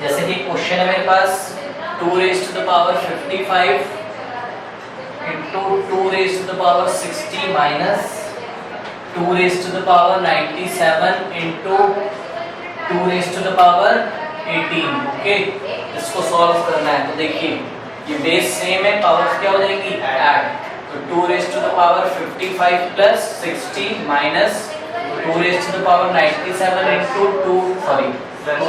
जैसे कि क्वेश्चन है मेरे पास 2 raise to the power 55 into 2 raised to the power 60 minus 2 raised to the power 97 into 2 raised to the power 18। Okay, इसको solve करना है। तो देखिए ये बेस सेम है, पावर क्या हो जाएगी ऐड। तो 2 raised to the power 55 plus 60 minus 2 raised to the power 97 into 2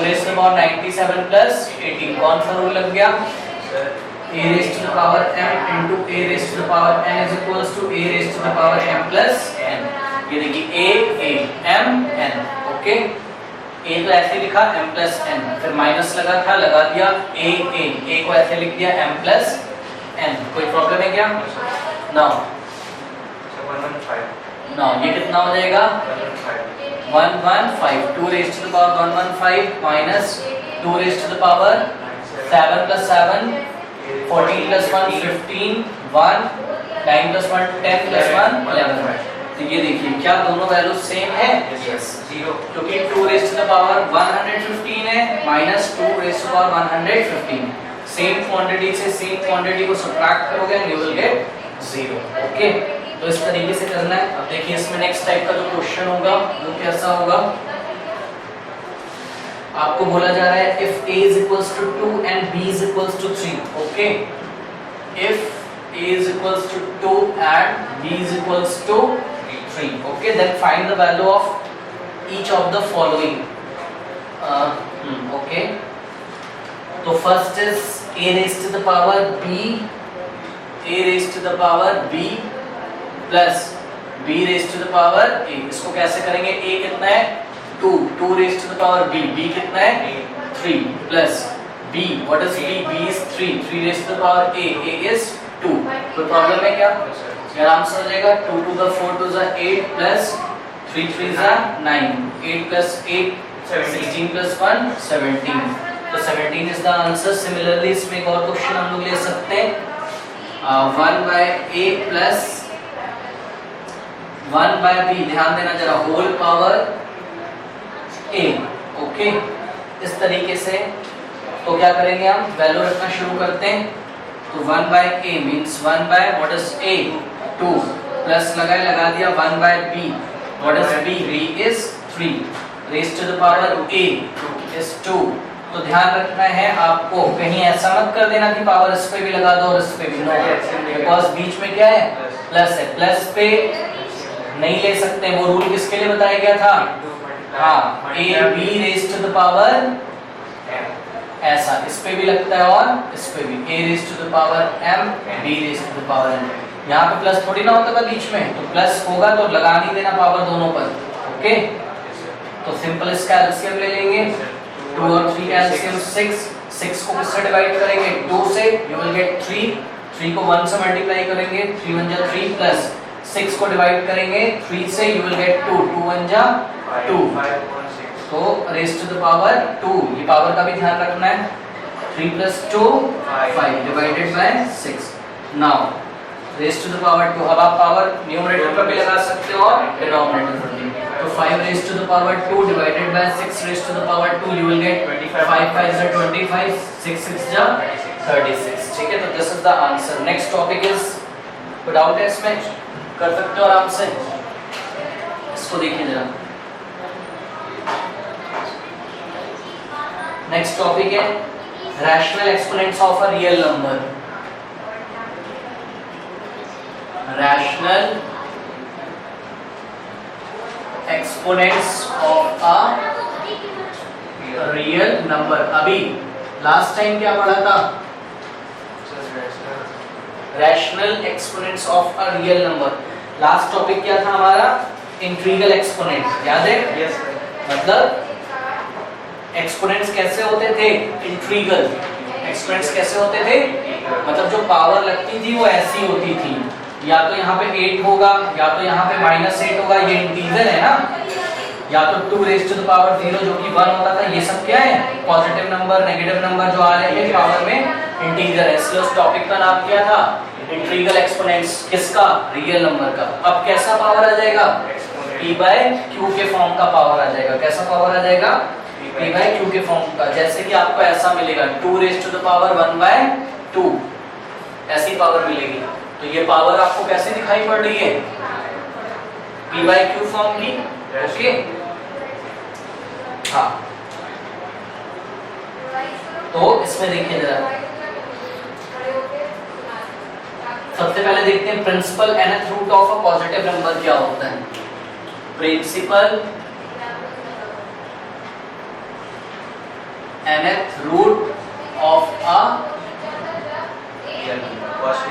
raised to the power 97 plus 18। कौन सा रूल लग गया? a raised to the power m into a raised to the power n is equals to a raised to the power m plus n। ये देखिए a m n। Okay, a तो ऐसे लिखा m plus n, फिर minus लगा था, लगा दिया a को ऐसे लिख दिया m plus n। कोई प्रॉब्लम है क्या? नाउ ये कितना हो जाएगा? 115। 2 raised to the power 115 minus 2 raised to the power 7 plus 7 14 plus 1 15 1 9 plus 1 10 plus 1 11। तो ये देखिए क्या दोनों वैल्यू सेम है? यस, 0, क्योंकि 2 raised to the power 115 है minus 2 raised to the power 115। Same quantity से सेम क्वांटिटी को सब्ट्रैक्ट करोगे and you will gate 0। Okay, तो इस तरीके से करना है। अब देखिए इसमें नेक्स्ट टाइप का जो क्वेश्चन होगा वो कैसा होगा। आपको बोला जा रहा है if a is equals to 2 and b is equals to 3। Okay, if a is equals to 2 and b is equals to 3, okay, then find the value of each of the following। okay, तो first is a raised to the power b plus b raised to the power a। इसको कैसे करेंगे? a कितना है 2 raised to the power b कितना है 3 plus b, what is b is 3 raised to the power a is 2। कोई problem है क्या? आराम से हो जाएगा। 2 to the 4 to the 8 plus 3 3 is 9, 8 plus 8 16 plus 1 17। तो 17 is the answer। सिमिलरली इसमें एक और क्वेश्चन हम लोग ले सकते हैं 1 by a plus 1 by b, ध्यान देना जरा, होल पावर a। ओके, इस तरीके से तो क्या करेंगे हम? वैल्यू रखना शुरू करते हैं। तो 1 by a means 1 by what is a 2 plus लगा दिया 1 by b, what is b is 3 raised to the power a is 2। तो ध्यान रखना है आपको, कहीं ऐसा मत कर देना कि पावर इस पे भी लगा दो और इस पे भी, नो, बिकॉज बीच में क्या है प्लस है, प्लस पे नहीं ले सकते। वो रूल किसके लिए बताया गया था? हाँ, a b raised to the power ऐसा, इस पे भी लगता है और इस पे भी a raised to the power m b raised to the power n। यहाँ पे प्लस थोड़ी ना होता था बीच में, तो प्लस होगा तो लगा नहीं देना पावर दोनों पर। ओके, तो सिंपल इसका एलसीएम ले लेंगे। 2 और 3 का एलसीएम 6 को किससे डिवाइड करेंगे? 2 से, यू विल गेट 3 को 1 से मल्टीप्लाई करेंगे, 3 1 जा 3 प्लस 6 को डिवाइड करेंगे 3 से, यू विल गेट 2 1 जा 2। तो रेज़ टू द पावर 2, ये पावर का भी ध्यान रखना है। 3 plus 2 5 divided by 6। Now raise to the power 2, अब आप पावर न्यूमरेटर पर भी लगा सकते हो और डिनोमिनेटर पर भी। तो 5 raise to the power 2 divided by 6 raise to the power 2, you will get 5 5 जा 25, 6 6 जा 36। ठीक है, तो this is the answer. Next topic is, कोई डाउट है इसमें? कर सकते हो आराम से। इसको देखिए जरा। नेक्स्ट टॉपिक है rational exponents of a real number. Rational exponents of a real number. अभी लास्ट टाइम क्या पढ़ा था? Rational exponents of a real number. Last topic क्या था हमारा? इंटीग्रल एक्सपोनेंट, याद है? Yes sir. मतलब एक्सपोनेंट्स कैसे होते थे? इंटीग्रल एक्सपोनेंट्स कैसे होते थे? मतलब जो पावर लगती थी वो ऐसी होती थी, या तो यहाँ पे 8 होगा या तो यहाँ पे -8 होगा। ये इंटीग्रल है ना, या तो 2 रेज़ टू द पावर 0 जो कि 1 होता था। ये सब क्या है? पॉजिटिव नंबर, नेगेटिव नंबर जो आ रहे हैं पावर में इंटीग्रल है। इसलिए उस टॉपिक का नाम क्या था? Integral exponents. किसका? रियल नंबर का। अब कैसा पावर आ जाएगा? p/q के फॉर्म का पावर आ जाएगा। कैसा पावर आ जाएगा? p by q के फॉर्म का। जैसे कि आपको ऐसा मिलेगा 2 raise to the power 1 by 2, ऐसी पावर मिलेगी। तो ये पावर आपको कैसे दिखाई पड़ रही है, p by q फॉर्म की। ओके हाँ, तो इसमें देखिए जरा, सबसे पहले देखते हैं principal nth root of a positive number क्या होता है। Principal nth root of a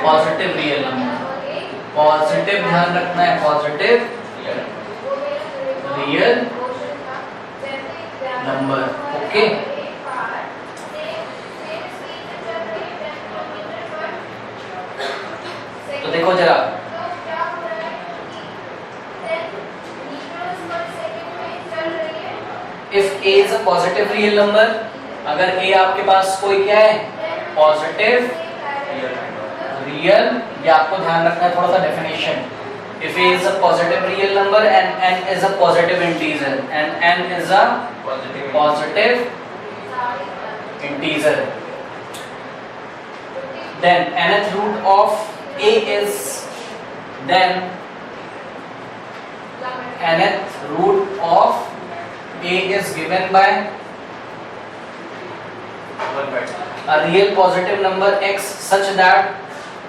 positive real number. Positive ध्यान रखना है, पॉजिटिव रियल नंबर। ओके तो देखो जरा, if a is a positive real number, अगर a आपके पास कोई क्या है, पॉजिटिव रियल, ये आपको ध्यान रखना है थोड़ा सा definition. If a is a positive real number and n is a positive integer, and n is a positive integer, then nth root of a is, then nth root of a is given by a real positive number x such that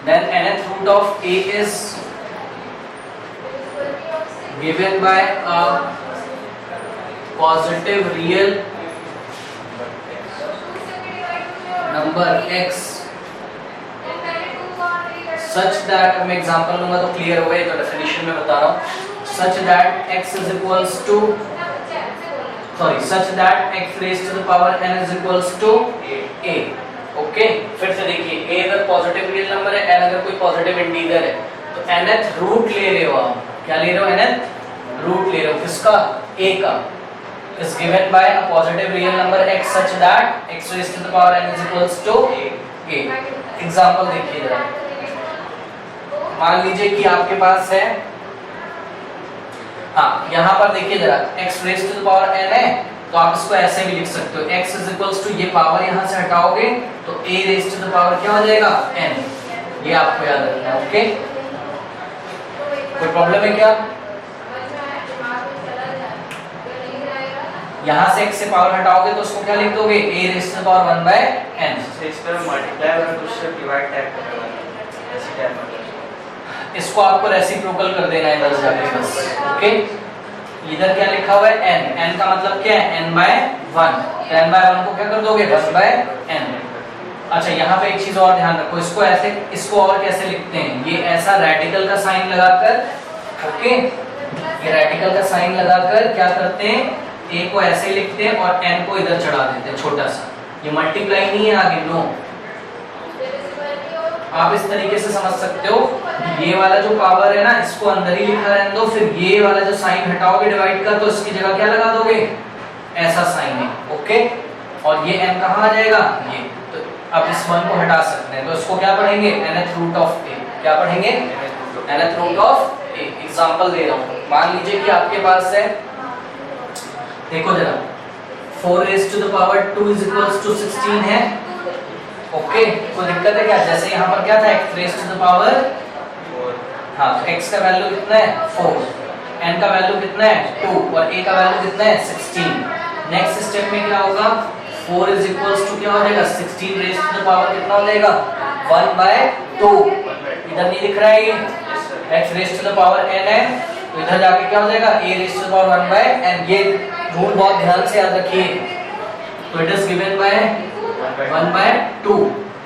then nth root of a is given by a positive real number x such that, मैं example लूंगा तो clear होगा, ये तो definition में बता रहा हूँ। such that x is equals to, sorry, such that x raised to the power n is equals to a। Okay फिर से देखिए, a अगर पॉजिटिव रियल नंबर है, n अगर कोई पॉजिटिव इंटीजर है, तो nth रूट ले रहे हो आप, क्या ले रहे हो, nth रूट ले रहे हो, किसका, a का, is given by a positive real number x such that x raised to the power n is equals to a। Example देखिए जरा, मान लीजिए कि आपके पास है, हाँ यहाँ पर देखिए जरा, x raised to the power n है, तो आप इसको ऐसे भी लिख सकते हो, x is equals to, ये पावर यहाँ से हटाओगे तो a raised to the power क्या हो जाएगा, n। ये आपको याद रखना है। ओके कोई प्रॉब्लम है क्या, यहाँ से x से पावर हटाओगे तो उसको क्या लिख दोगे, a raised to the power 1 by n। इस पर मल्टीप्लाई और कुछ डिवाइड टाइप करना है, ऐसी टाइप में इसको आपको रेसिप्रोकल कर देना है इधर जाके बस। ओके इधर क्या लिखा हुआ है, n, n का मतलब क्या है, n by 1, तो n by 1 को क्या कर दोगे, 1 by n। अच्छा यहाँ पे एक चीज और ध्यान रखो, इसको ऐसे, इसको और कैसे लिखते हैं, ये ऐसा रेडिकल का साइन लगाकर, ओके ये रेडिकल का साइन लगाकर क्या करते हैं, a को ऐसे लिखते हैं और n को इधर चढ़ा देते हैं छोटा सा, ये मल्टीप्लाई नहीं है आगे, नो। आप इस तरीके से समझ सकते हो, ये वाला जो पावर है ना, इसको अंदर ही लिखा रहने दो, फिर ये वाला जो साइन हटाओगे डिवाइड का, तो इसकी जगह क्या लगा दोगे, ऐसा साइन है। ओके और ये n कहाँ आ जाएगा, ये, तो अब इस 1 को हटा सकते हैं, तो इसको क्या पढ़ेंगे, nth रूट ऑफ a, क्या पढ़ेंगे, nth root of a। Example दे रहा हूँ, मान लीजिए कि आपके पास है, देखो जरा, 4 raised to the power 2 is equals to 16 है। ओके कोई दिक्कत है क्या, जैसे यहाँ पर क्या था, x raised to the power 4, हाँ तो x का वैल्यू कितना है 4, n का वैल्यू कितना है 2 और a का वैल्यू कितना है 16। नेक्स्ट स्टेप में क्या होगा, 4 is equals to क्या हो जाएगा, 16 raised to the power कितना हो जाएगा, 1 by 2। इधर नहीं दिख रहा है ये, x raised to the power n है, तो इधर जाके क्या हो जाएगा, a raised to the power 1 by n। ये रूल बहुत ध्यान से याद रखिए, तो it is given by 1 by 2।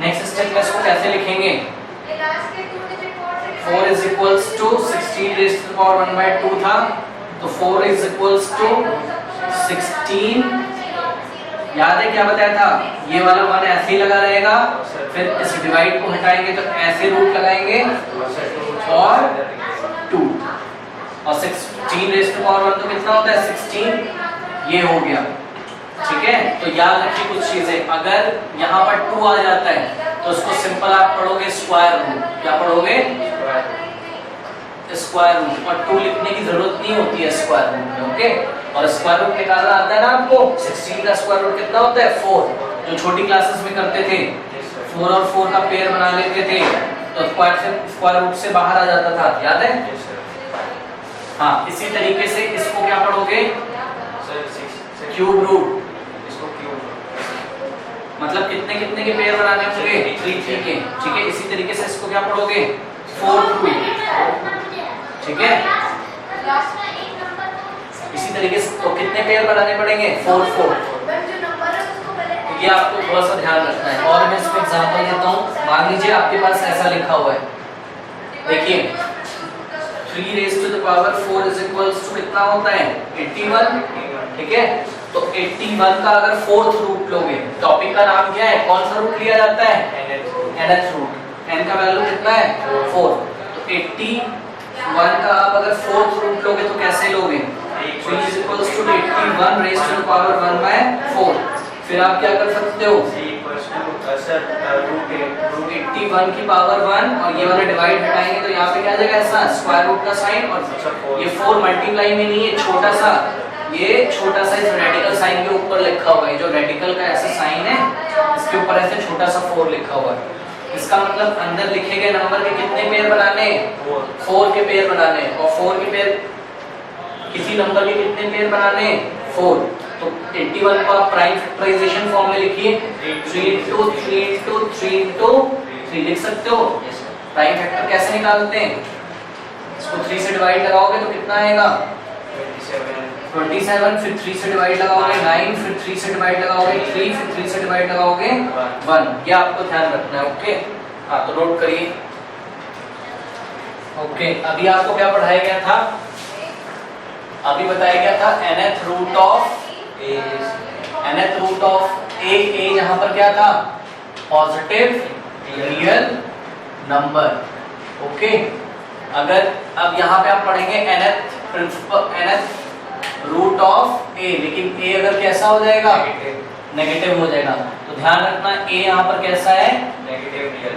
Next step में इसको कैसे लिखेंगे, 4 is equals to 16 raised to the power 1 by 2 था, तो 4 is equals to 16, याद है क्या बताया था, ये वाला 1 ऐसे ही लगा रहेगा, फिर इस डिवाइड को हटाएंगे तो ऐसे रूट लगाएंगे और 2 और 16 raised to the power 1 तो कितना होता है 16, ये हो गया। ठीक है तो याद रखिए कुछ चीजें, अगर यहाँ पर 2 आ जाता है तो उसको सिंपल आप पढ़ोगे स्क्वायर रूट, क्या पढ़ोगे स्क्वायर रूट, और 2 लिखने की जरूरत नहीं होती है स्क्वायर रूट में। ओके और स्क्वायर रूट निकालना आता है ना आपको, 16 का स्क्वायर रूट कितना होता है 4, जो छोटी क्लासेस में करते थे 4 और 4 का पेयर बना लेते थे तो स्क्वायर रूट से बाहर आ जाता था, याद है? हाँ, इसी तरीके से इसको क्या पढ़ोगे, क्यूब रूट, इसको क्यूब मतलब कितने कितने के पेयर बनाने होंगे 3 3 के, ठीक है। इसी तरीके से इसको क्या पढ़ोगे 4 2, ठीक है। इसी तरीके से तो कितने पेयर बनाने पड़ेंगे 4 4, ये आपको थोड़ा सा ध्यान रखना है। और मैं इसको एग्जांपल देता हूँ, मान लीजिए आपके पास ऐसा लिखा हुआ है, देखिए 3 raise to the power 4 is equals to कितना होता है 81, ठीक है। तो 81 का अगर 4th रूट लोगे, टॉपिक का नाम क्या है, कौन सा रूट लिया जाता है nth रूट, n का वैल्यू कितना है 4, तो 81 का आप अगर 4th रूट लोगे तो कैसे लोगे 3 is equals to 81 raised to the power 1 by 4, फिर आप क्या कर सकते हो रूट 81 की पावर 1 और ये वाला डिवाइड हटाएंगे तो यहाँ पे क्या आ जाएगा ऐसा स्क्वायर रूट का साइन, और ये 4 मल्टीप्लाई में नहीं है, छोटा सा ये छोटा सा इस रेडिकल साइन के ऊपर लिखा हुआ है, जो रेडिकल का ऐसा साइन है इसके ऊपर ऐसे छोटा सा 4 लिखा हुआ है। इसका मतलब अंदर लिखे गए नंबर के कितने पेयर बनाने, 4 के पेयर बनाने, और 4 के पेयर किसी नंबर के कितने पेयर बनाने 4, तो 81 को आप प्राइम फैक्टराइजेशन फॉर्म में लिखिए 3 into 3 into 3 into 3 लिख सकते हो। प्राइम फैक्टर कैसे निकालते हैं, इसको 3 से डिवाइड लगाओगे तो कितना आएगा 27, फिर 3 से डिवाइड लगाओगे 9, फिर 3 से डिवाइड लगाओगे 3, फिर 3 से डिवाइड लगाओगे 1, ये आपको ध्यान रखना है, ओके। हाँ, तो नोट करिए, ओके। अभी आपको क्या पढ़ाया गया था, अभी बताया गया था nth रूट ऑफ a जहां पर क्या था पॉजिटिव रियल नंबर, ओके। अगर अब यहाँ पे आप पढ़ेंगे nth रूट ऑफ a, लेकिन a अगर कैसा हो जाएगा नेगेटिव हो जाएगा, तो ध्यान रखना a यहाँ पर कैसा है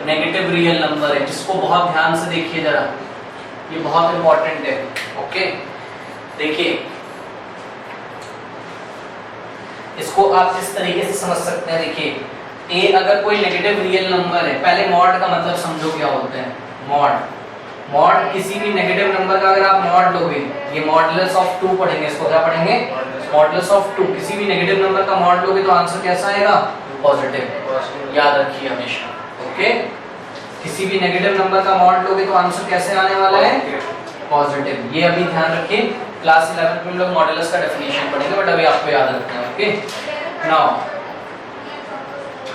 नेगेटिव रियल नंबर है, जिसको बहुत ध्यान से देखिए जरा, ये बहुत इंपॉर्टेंट है, ओके। देखिए इसको आप इस तरीके से समझ सकते हैं, देखिए a अगर कोई नेगेटिव रियल नंबर है, पहले मॉड का मतलब समझो क्या होता है, मॉड किसी भी नेगेटिव नंबर का अगर आप मॉड लोगे, ये मॉडुलस ऑफ 2 पढ़ेंगे, इसको क्या पढ़ेंगे मॉडुलस ऑफ 2, किसी भी नेगेटिव नंबर का मॉड लोगे तो आंसर कैसा आएगा पॉजिटिव, याद रखिए हमेशा, ओके। किसी भी नेगेटिव नंबर का मॉड लोगे तो आंसर कैसे आने वाला है पॉजिटिव, ये अभी ध्यान रखिए। क्लास 11 में लोग मॉडुलस का डेफिनेशन पढ़ेंगे, बट अभी आपको याद रखना है, ओके। नाउ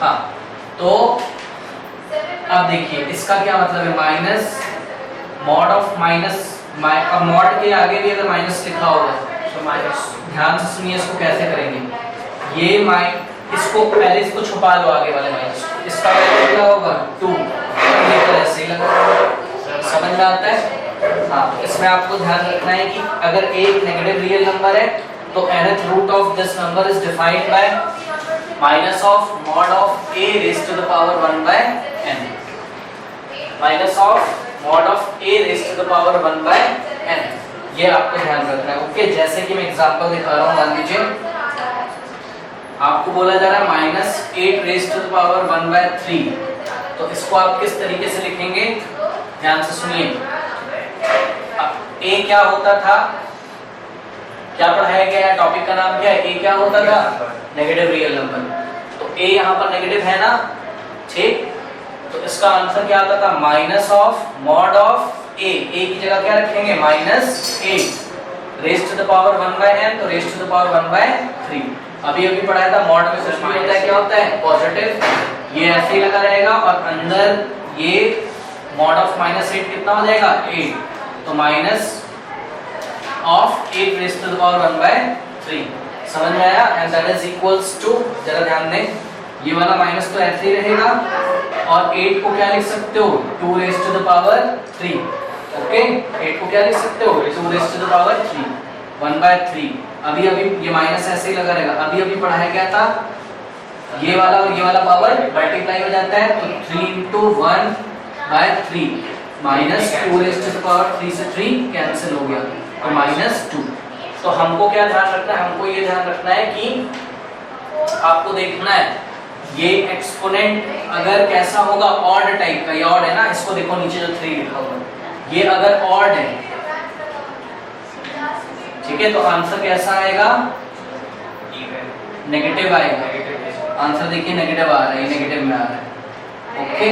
हाँ, तो अब देखिए इसका क्या मतलब है माइनस मॉड ऑफ माइनस, अब मॉड के आगे भी अगर माइनस लिखा होगा तो माइनस, ध्यान से सुनिए इसको कैसे करेंगे, ये इसको पहले इसको छुपा लो आगे वाले माइनस, इसका वैल्यू क्या होगा 2, ऐसे ही लगा, समझ में आता है। हाँ, तो इसमें आपको ध्यान रखना है कि अगर एक नेगेटिव रियल नंबर है तो nth root of this number is defined by minus of mod of a raise to the power 1 by n, minus of mod of a raise to the power 1 by n, ये आपको ध्यान रखना है, okay. जैसे कि मैं example दिखा रहा हूँ, मान लीजिए आपको बोला जा रहा है -8 raise to the power 1 by 3, तो इसको आप किस तरीके से लिखेंगे, ध्यान से सुनिए। a क्या होता था, क्या पढ़ाया गया है, टॉपिक का नाम क्या है, a क्या होता था नेगेटिव रियल नंबर, तो a यहाँ पर नेगेटिव है ना, ठीक, तो इसका आंसर क्या आता था minus of mod of a की जगह क्या रखेंगे -8 raise to the power 1 by n, तो raise to the power 1 by 3। अभी पढ़ाया था मॉड में कुछ भी होता है, क्या होता है पॉजिटिव, ये ऐसे ही लगा रहेगा, और अंदर ये मॉड ऑफ -8 कितना हो जाएगा 8, तो minus of 8 raise to the power 1 by 3, समझ में आया, and that is equals to, जरा ध्यान दें, ये वाला माइनस तो ऐसे ही रहेगा, और 8 को क्या लिख सकते हो 2 raise to the power 3, okay. 8 को क्या लिख सकते हो 2 raise to the power 3, 1 by 3। अभी ये माइनस ऐसे ही लगा रहेगा, अभी पढ़ाया गया था ये वाला और ये वाला पावर मल्टीप्लाई हो जाता है, तो 3 into 1 by 3 -2 raise to the power 3 से 3 कैंसिल हो गया, तो -2, तो हमको क्या ध्यान रखना है, हमको ये ध्यान रखना है कि आपको देखना है ये एक्सपोनेंट अगर कैसा होगा, ऑड टाइप का, ये ऑड है ना, इसको देखो नीचे जो 3 लिखा हुआ है, ये अगर ऑड है, ठीक है, तो आंसर कैसा आएगा, नेगेटिव आएगा। आंसर देखिए नेगेटिव आ रहा है, नेगेटिव में आ रहा है। ओके,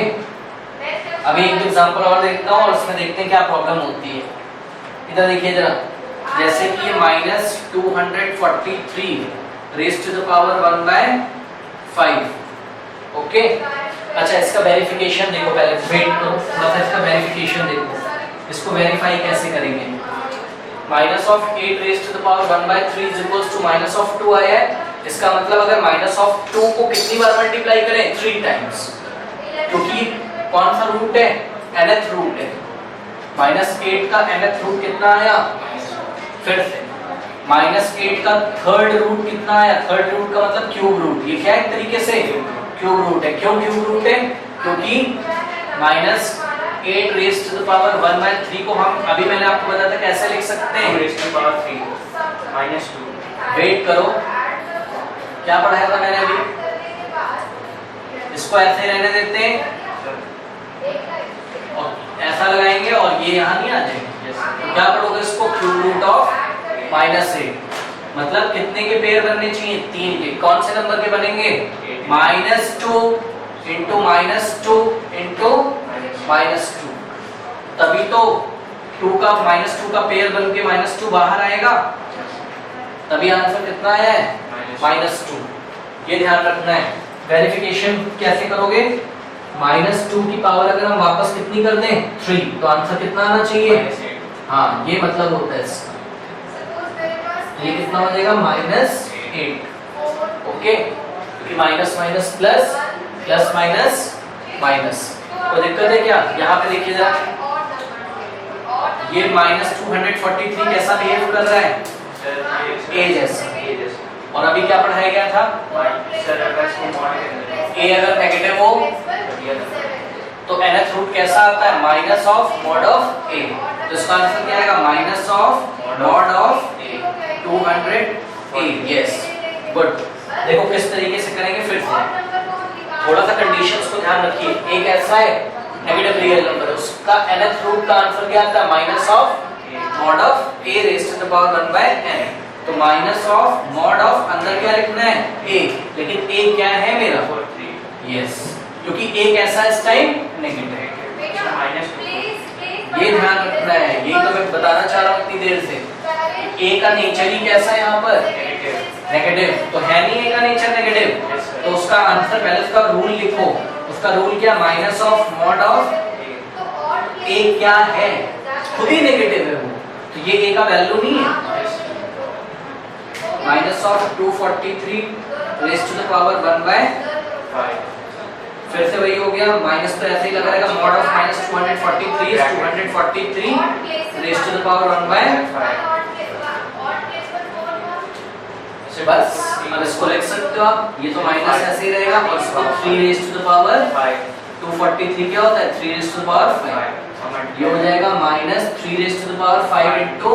अभी एक एग्जांपल और देखता हूँ और उसमें देखते हैं क्या प्रॉब्लम होती है। इधर देखिए जरा, जैसे कि ये -243 raise to the power 1/5। Okay, अच्छा इसका वेरिफिकेशन देखो, पहले वेट करो थोड़ा सा, इसका वेरिफिकेशन देखो, इसको वेरीफाई कैसे करेंगे। -8 raise to the power 1/3 is equals to -2 आया है, इसका मतलब अगर -2 को कितनी बार मल्टीप्लाई करें, 3 टाइम्स, क्योंकि कौन सा रूट है, nth रूट है। -8 का nth रूट कितना आया, फिर से -8 का थर्ड रूट कितना आया, थर्ड रूट का मतलब क्यूब रूट, ये क्या है, एक तरीके से क्यूब रूट है। क्यों क्यूब रूट है, क्योंकि -8 रेज़ टू द पावर 1/3 को हम अभी मैंने आपको बताया था कैसे लिख सकते हैं, raise to the power 3 -2। Wait करो, क्या पढ़ाया था मैंने अभी, इसको ऐसे रहने देते हैं और ऐसा लगाएंगे और ये यहाँ नहीं आ जाएंगे, तो क्या पढ़ोगे इसको, क्यूब रूट ऑफ -8, मतलब कितने के पेयर बनने चाहिए, 3 के। कौन से नंबर के बनेंगे, -2 इंटू -2 इंटू -2, तभी तो 2 का -2 का पेयर बन के -2 बाहर आएगा, तभी आंसर कितना आया है, -2। ये ध्यान रखना है। वेरिफिकेशन कैसे करोगे, -2 की पावर अगर हम वापस कितनी कर दें, 3, तो आंसर कितना आना चाहिए, हाँ ये मतलब होता है इसका, ये कितना हो जाएगा, -8। ओके, क्योंकि minus minus plus, plus minus minus, तो दिक्कत है क्या, यहाँ पे देखिए जरा, ये -243 कैसा बिहेव कर रहा है, ए जैसा, और अभी क्या पढ़ाया गया था, ए अगर नेगेटिव हो तो nth रूट कैसा आता है, माइनस ऑफ मॉड ऑफ ए, तो इसका आंसर क्या आएगा, minus of mod of 200 A. Yes, good. देखो किस तरीके से करेंगे, फिर से थोड़ा सा कंडीशंस को ध्यान रखिए। एक ऐसा है नेगेटिव रियल नंबर, उसका nth रूट का आंसर क्या आता है, minus of mod of a raise to the power 1/n, तो माइनस ऑफ मॉड ऑफ अंदर क्या लिखना है, a, लेकिन a क्या है मेरा, यस, क्योंकि a कैसा है इस टाइम, नेगेटिव। ये ध्यान रखना है, यही तो मैं बताना चाह रहा हूँ इतनी देर से, a का नेचर ही कैसा है यहाँ पर, नेगेटिव, तो है नहीं a का नेचर नेगेटिव, तो उसका आंसर, पहले उसका रूल लिखो, उसका रूल क्या, minus of mod of a क्या है, खुद ही नेगेटिव है वो, तो ये a का वैल्यू नहीं है। Minus of 243 raise to the power 1/5, फिर से वही हो गया, माइनस तो ऐसे ही लगा रहेगा, mod of -243 raise to the power 1/5, बस अब इसको लिख सकते हो आप, ये तो माइनस ऐसे ही रहेगा, और इसको 3 रेज़ टू द पावर 243 क्या होता है, 3 रेज़ टू द पावर 5, ये हो जाएगा -3 raise to the power 5 into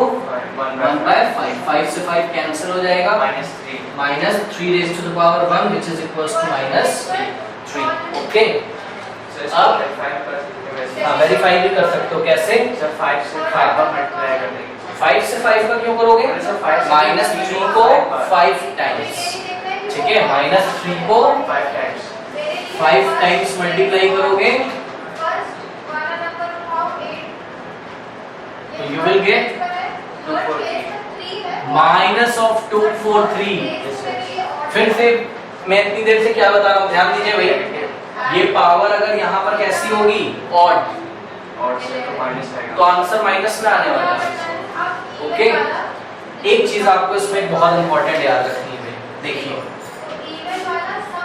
1/5, 5 से 5 कैंसिल हो जाएगा, -3 raise to the power 1 which is equals to -3। Okay, अब हाँ वेरीफाई भी कर सकते हो, कैसे, 5 से 5 का मल्टीप्लाई कर देंगे, 5 से 5 का क्यों करोगे, -3 को 5 टाइम्स, ठीक है, -3 को 5 टाइम्स मल्टीप्लाई करोगे, तो you will get minus of 243। फिर से मैं इतनी देर से क्या बता रहा हूँ, ध्यान दीजिए भाई, ये पावर अगर यहाँ पर कैसी होगी, ऑड, तो आंसर माइनस में आने वाला है। ओके, एक चीज आपको इसमें बहुत इंपॉर्टेंट याद रखनी है, देखिए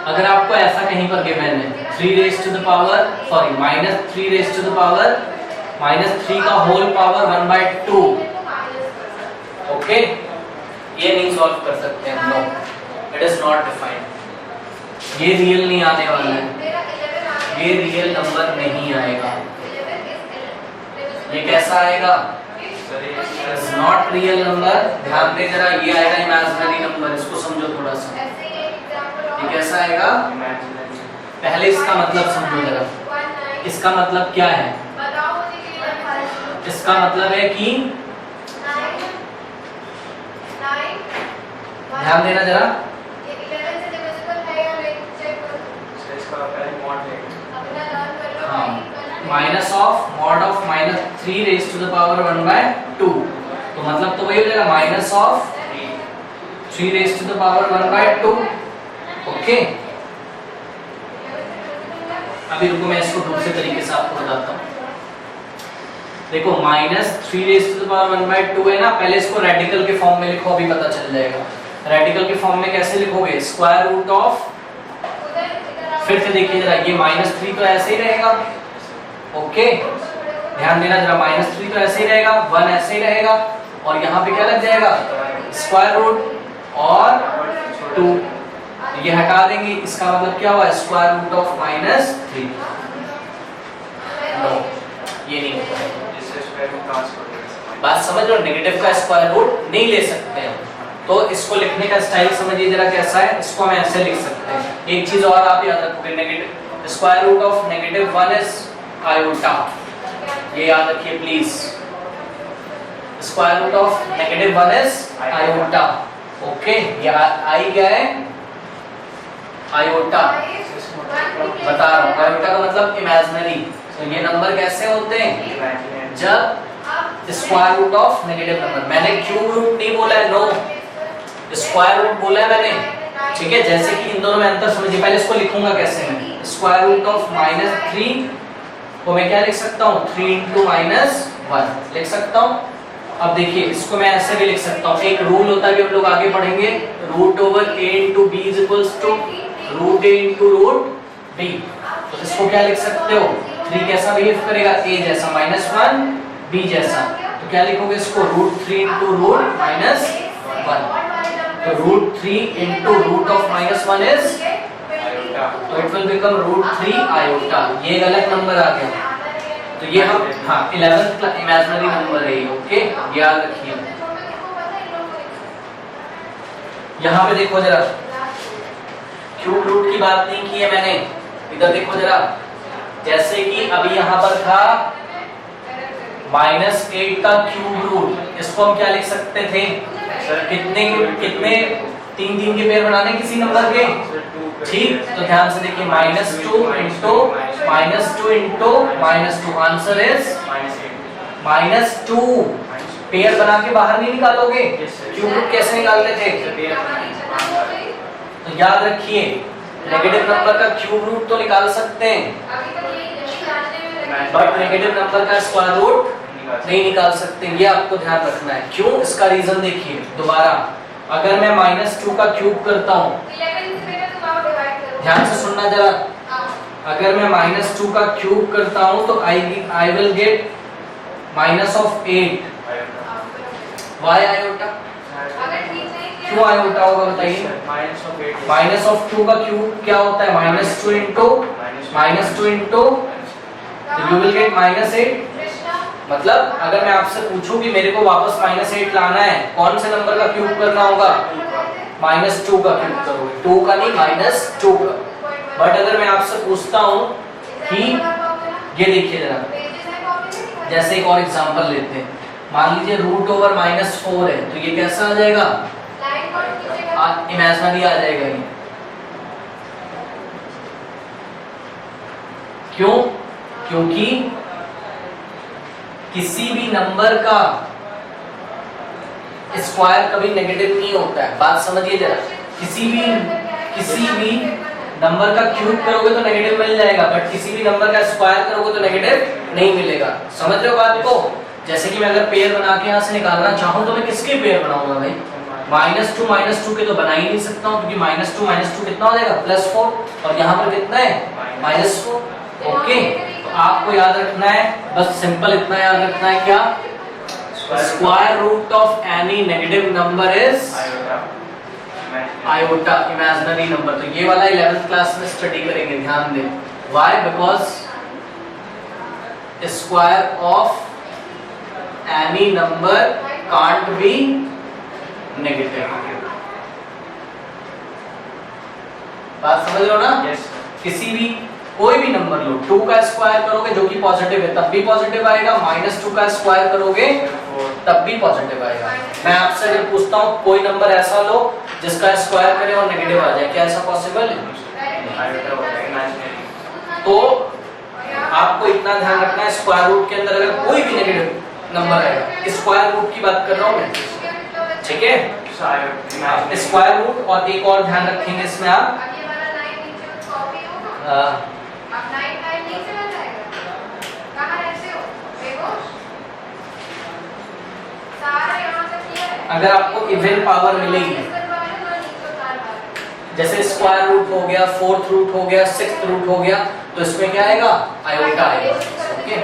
अगर आपको ऐसा कहीं पर गिवन है 3 raise to the power, sorry -3 raise to the power -3 का होल पावर 1/2, ओके, ये नहीं सॉल्व कर सकते हम लोग, इट इज नॉट डिफाइंड, ये रियल नहीं आने वाला है, ये रियल नंबर नहीं आएगा, ये कैसा आएगा, इज नॉट रियल नंबर। ध्यान दे जरा, ये आएगा इमेजिनरी नंबर, इसको समझो थोड़ा सा। ये कैसा आएगा? पहले इसका मतलब समझो जरा। इसका मतलब क्या है? इसका मतलब है कि ध्यान देना जरा, हाँ, minus of mod of -3 raise to the power 1/2, तो मतलब तो वही हो जाएगा minus of 3 raise to the power 1/2। Okay, अभी रुको मैं इसको दूसरे तरीके से आपको बताता हूँ। देखो -3 रेज टू द पावर 1/2 है ना, पहले इसको रेडिकल के फॉर्म में लिखो, अभी पता चल जाएगा। रेडिकल के फॉर्म में कैसे लिखोगे? स्क्वायर रूट ऑफ, फिर से देखिए जरा, ये -3 तो ऐसे ही रहेगा। ओके, ध्यान देना जरा, -3 तो ऐसे ही रहेगा, 1 ऐसे ही रहेगा, और यहाँ पे क्या लग जाएगा? स्क्वायर रूट और 2, ये हटा देंगे। इसका मतलब क्या हुआ? Square root of -3। नो, ये नहीं होता, बात समझ लो। नेगेटिव का स्क्वायर रूट नहीं ले सकते हैं, तो इसको लिखने का स्टाइल समझिए जरा कैसा है। इसको हम ऐसे लिख सकते हैं। एक चीज और आप याद रखोगे, negative square root of -1 is iota, ये याद रखिए please. Square root of -1 is iota. Okay, ये आई क्या है? आयोटा, बता रहा हूँ। आयोटा का मतलब इमेजिनरी। तो ये नंबर कैसे होते हैं? जब square root of negative number, मैंने क्यूब रूट नहीं बोला है, नो, स्क्वायर रूट बोला है मैंने, ठीक है। जैसे कि इन दोनों में अंतर समझिए। पहले इसको लिखूंगा कैसे मैं, स्क्वायर रूट ऑफ -3 को मैं क्या लिख सकता हूँ? 3 × -1 लिख सकता हूँ। अब देखिए, इसको मैं ऐसे भी लिख सकता हूँ। एक रूल होता है, भी हम लोग आगे पढ़ेंगे, √a × b = √a × √b। तो इसको क्या लिख सकते हो? 3 कैसा बिहेव करेगा? a जैसा, -1 b जैसा, तो क्या लिखोगे इसको? √3 × √-1, तो √3 × √-1 is, तो इट विल बिकम √3 आयोटा। ये गलत नंबर आ गया, तो ये हम, हाँ, 11th का इमेजिनरी नंबर है ये। ओके, याद रखिए। यहाँ पे देखो जरा, क्यूब रूट की बात नहीं की है मैंने, इधर देखो जरा। जैसे कि अभी यहाँ पर था -8 का क्यूब रूट, इसको हम क्या लिख सकते थे? कितने 3 के पेयर बनाने किसी नंबर के, ठीक। तो ध्यान से देखिए, -2 × -2 आंसर इज -2। पेयर बना के बाहर नहीं निकालोगे, क्यूब रूट कैसे निकालते थे? तो याद रखिए, नेगेटिव नंबर का क्यूब रूट तो निकाल सकते हैं, बट नेगेटिव नंबर का स्क्वायर रूट नहीं निकाल सकते। ये आपको ध्यान रखना है। क्यों? इसका रीजन देखिए दोबारा। अगर मैं -2 का क्यूब करता हूँ, ध्यान से सुनना जरा, अगर मैं -2 का क्यूब करता हूँ तो I will get -8। Why iota? क्यों आयोटा होगा बताइए? -2 का क्यूब क्या होता है? -2 × यू विल गेट -8। मतलब अगर मैं आपसे पूछूं कि मेरे को वापस -8 लाना है, कौन से नंबर का क्यूब करना होगा? -2 का क्यूब करोगे, 2 का नहीं, -2 का। बट अगर मैं आपसे पूछता हूँ कि ये देखिए जरा, जैसे एक और एग्जांपल लेते हैं, मान लीजिए √/-4 है, तो ये कैसा आ जाएगा? इमेजिनरी आ जाएगा ये। क्यों? क्योंकि किसी भी नंबर का स्क्वायर कभी नेगेटिव नहीं होता है। बात समझिए जरा, किसी भी नंबर का क्यूब करोगे तो नेगेटिव मिल जाएगा, बट किसी भी नंबर का स्क्वायर करोगे तो नेगेटिव नहीं मिलेगा। समझ रहे हो बात को? जैसे कि मैं अगर पेयर बना के यहाँ से निकालना चाहूँ तो मैं किसके पेयर बनाऊंगा भाई? -2 के तो बना ही नहीं सकता हूँ, क्योंकि -2 कितना हो जाएगा? +4, और यहाँ पर कितना है? -4। ओके, तो आपको याद रखना है, बस सिंपल इतना याद रखना है, क्या? Square root of any negative number is iota, imaginary number. तो ये वाला 11th क्लास में स्टडी करेंगे, ध्यान दें। Why? Because square of any number can't be negative. बात समझ रहे हो ना? यस किसी भी कोई भी नंबर लो, 2 का स्क्वायर करोगे जो कि पॉजिटिव है तब भी पॉजिटिव आएगा, -2 का स्क्वायर करोगे तब भी पॉजिटिव आएगा। मैं आपसे अगर पूछता हूँ कोई नंबर ऐसा लो जिसका स्क्वायर करें और नेगेटिव आ जाए, क्या ऐसा पॉसिबल है? तो आपको इतना ध्यान रखना है, स्क्वायर रूट के अंदर अगर कोई भी नेगेटिव नंबर आएगा, स्क्वायर रूट की बात कर रहा हूँ मैं, ठीक है? स्क्वायर रूट और एक और ध्यान रखेंगे इसमें आप, अगर आपको इवन पावर मिलेगी, जैसे स्क्वायर रूट हो गया, फोर्थ रूट हो गया, सिक्स्थ रूट हो गया, तो इसमें क्या आएगा? आयोटा आएगा। ओके,